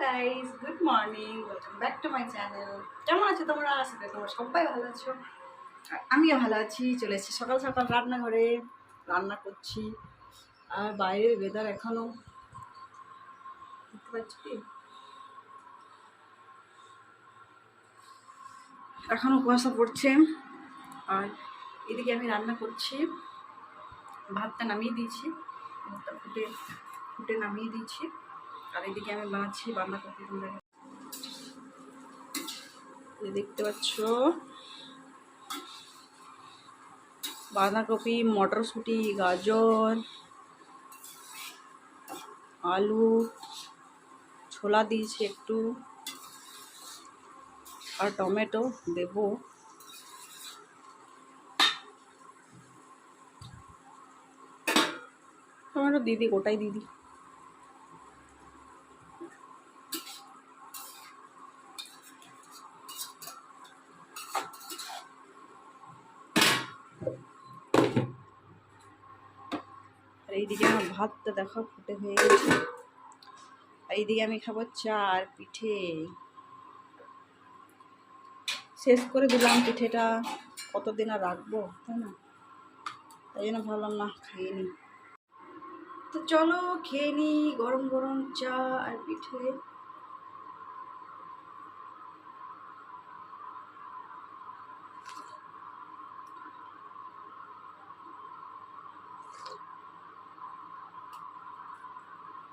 Guys, good morning, welcome back to my channel. কেমন আছো তোমরা? আশা করি তোমরা সবাই ভালো আছো, আর আমিও ভালো আছি। চলে এসেছি সকাল সকাল রান্নাঘরে, রান্না করছি। আর বাইরের ওয়েদার এখনো দেখতে পাচ্ছি কি, এখনো কুয়াশা পড়ছে। আর এদিকে আমি রান্না করছি, ভাতটা নামিয়ে দিয়েছি, ভাতটা ফুটে ফুটে নামিয়ে দিয়েছি। আর এদিকে আমি বানাচ্ছি বাঁধাকপি। তোমরা দেখতে পাচ্ছ বাঁধাকপি, মটরশুঁটি, গাজর, আলু, ছোলা দিয়েছি একটু, আর টমেটো দেবো। টমেটো দিদি, গোটাই দিদি। আর এইদিকে আমার ভাতটা দেখো ফুটে হয়ে গেছে। আর এইদিকে আমি খাবো চা আর পিঠে। শেষ করে দিলাম পিঠেটা, কতদিন আর রাখবো, তাই না? তাই জন্য ভাবলাম না, খেয়ে নিই। তো চলো খেয়ে নিই গরম গরম চা আর পিঠে।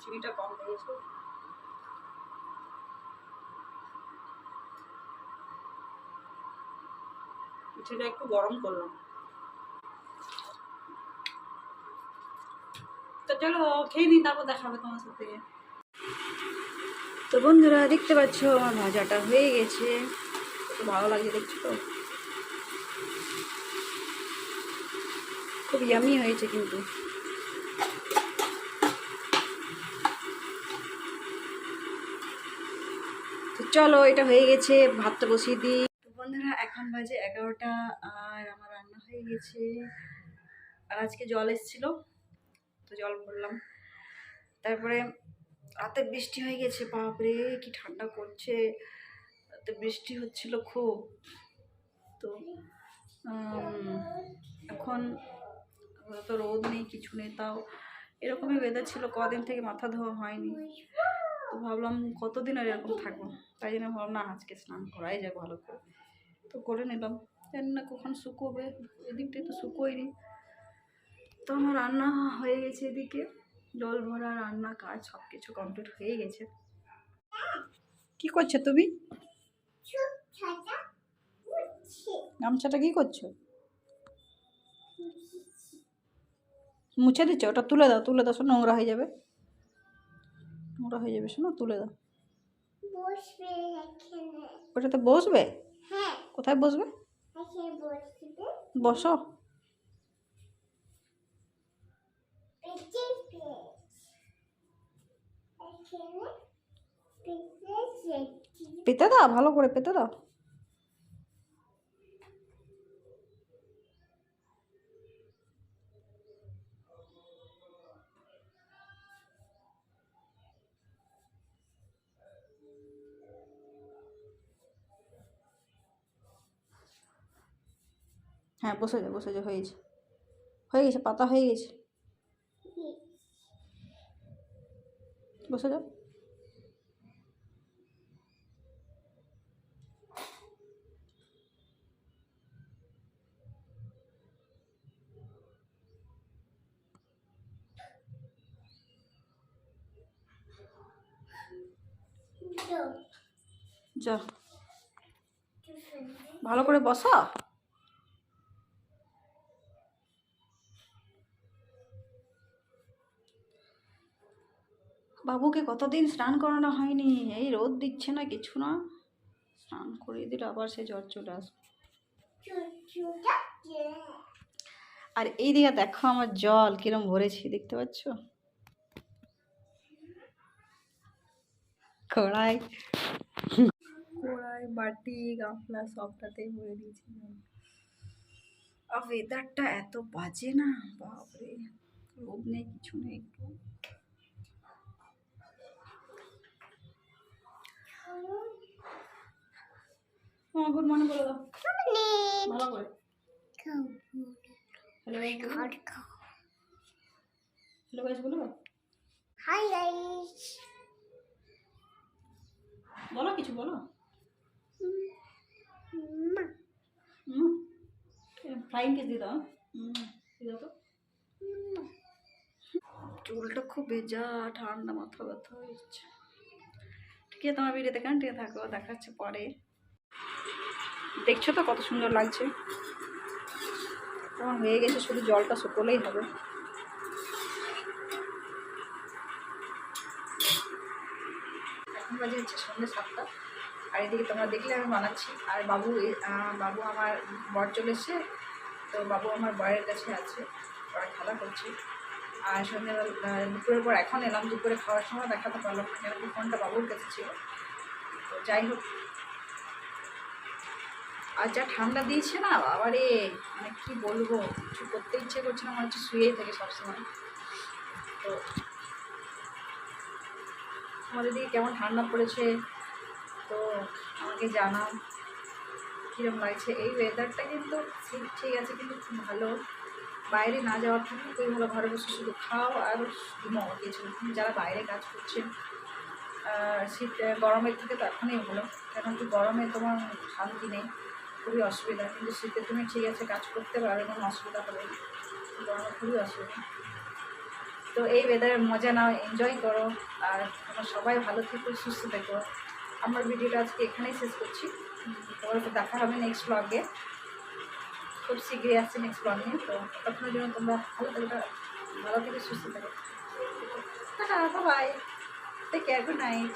চিনিটা কম দিয়েছো। পিঠেটা একটু গরম করলাম। তো চলো খেয়ে নিই, তারপর দেখা হবে তোমার সাথে। তো বন্ধুরা দেখতে পাচ্ছ আমার ভাজাটা হয়ে গেছে, কত ভালো লাগে দেখছো তো, খুব ইয়ামি হয়েছে কিন্তু। তো চলো এটা হয়ে গেছে, ভাতটা বসিয়ে দিই। তো বন্ধুরা এখন বাজে 11টা, আর আমার রান্না হয়ে গেছে। আর আজকে জল এসেছিলো, তো জল ভরলাম। তারপরে রাতে বৃষ্টি হয়ে গেছে, বাপরে কি ঠান্ডা করছে। রাতে বৃষ্টি হচ্ছিল খুব। তো এখন তো রোদ নেই, কিছু নেই, তাও এরকমই ওয়েদার ছিল, কদিন থেকে মাথা ধোয়া হয়নি। তো ভাবলাম কতদিন আর এরকম থাকবো, তাই জন্য ভাবলাম না আজকে স্নান করাই যাক ভালো করে। তো করে নিলাম, জানি না কখন শুকোবে, এদিকটাই তো শুকোয়নি। তো আমার রান্না হয়ে গেছে, এদিকে জল ভরা, রান্না, কাজ সব কিছু কমপ্লিট হয়ে গেছে। কি করছো তুমি? গামছাটা কি করছো? মুছে দিচ্ছ? ওটা তুলে দাও, তুলে দাও, শোনো নোংরা হয়ে যাবে, নোংরা হয়ে যাবে, শোনো তুলে দাও। ওটাতে বসবে? কোথায় বসবে? বসো। পেতে দাও, ভালো করে পেতে দাও। হ্যাঁ বসে যাও, বসে যাও, হয়েছে, হয়ে গেছে, পাতা হয়ে গেছে, বসে যাও। যা, ভালো করে বসো। বাবুকে কতদিন স্নান করানো হয়নি, এই রোদ দিচ্ছে না, কিছু না, স্নান করিয়ে দিলে আবার সে জ্বর চলে আসবে। আর এই দিকে দেখো আমার জল কিরম ভরেছি, দেখতে পাচ্ছ? কড়াই কড়াই, বাটি, গামলা সবটাতেই ভরে দিয়েছি। আর ওয়েদারটা এত বাজে না, বাপরে, রোদ নেই, কিছু নেই, একটু গুড মর্নিং বলে দাও ভালো করে। হ্যালো হ্যালো গাইস বলো, হাই গাইস, বলো কিছু বলো। ফ্লাইং কিস দিয়ে দাও, দিয়ে দাও তো। চুলটা খুব ভেজা, ঠান্ডা, মাথা ব্যথা হয়ে যাচ্ছে। ঠিক আছে, তোমার ভিডিওতে কন্টিনিউ থাকো, দেখাচ্ছে পরে। দেখছো তো কত সুন্দর লাগছে। তোমার হয়ে গেছে, শুধু জলটা শুকোলেই হবে। এখন বাজে হচ্ছে সন্ধ্যে 7টা। আর এদিকে তোমরা দেখলে আমি বানাচ্ছি। আর বাবু বাবু আমার বর চলে এসছে, তো বাবু আমার বরের কাছে আছে, ওরা খেলা করছে। আর সন্ধ্যেবেলা দুপুরের পর এখন এলাম, দুপুরে খাওয়ার সময় দেখাতে পারলাম না, কেন ফোনটা বাবুর কাছে ছিল। তো যাই হোক, আর যা ঠান্ডা দিয়েছে না বাবারে, মানে কী বলবো, কিছু করতে ইচ্ছে করছে না, মনে হচ্ছে শুয়েই থাকে সবসময়। তো আমাদের দিকে কেমন ঠান্ডা পড়েছে তো আমাকে জানাও কীরকম লাগছে। এই ওয়েদারটা কিন্তু ঠিক আছে, কিন্তু খুব ভালো। বাইরে না যাওয়ার থেকে খুবই ভালো, ঘরে বসে শুধু খাও আর ঘুমাও কিছু। যারা বাইরে কাজ করছেন, শীত গরমের থেকে তো এখনই ভালো, কারণ কি গরমে তোমার শান্তি নেই, খুবই অসুবিধা। কিন্তু শীতে তুমি ঠিক আছে কাজ করতে পারো, কোনো অসুবিধা হবে না, গরমে খুবই অসুবিধা। তো এই ওয়েদারের মজা নাও, এনজয় করো। আর তোমরা সবাই ভালো থেকো, সুস্থ থেকো। আমার ভিডিওটা আজকে এখানেই শেষ করছি। তোমার তো দেখা হবে নেক্সট ব্লগে, খুব শীঘ্রই আসছে নেক্সট ব্লগ নিয়ে। তো তখনের জন্য তোমরা ভালো থেকে সুস্থ থাকো। Tata, bye, take care, good night.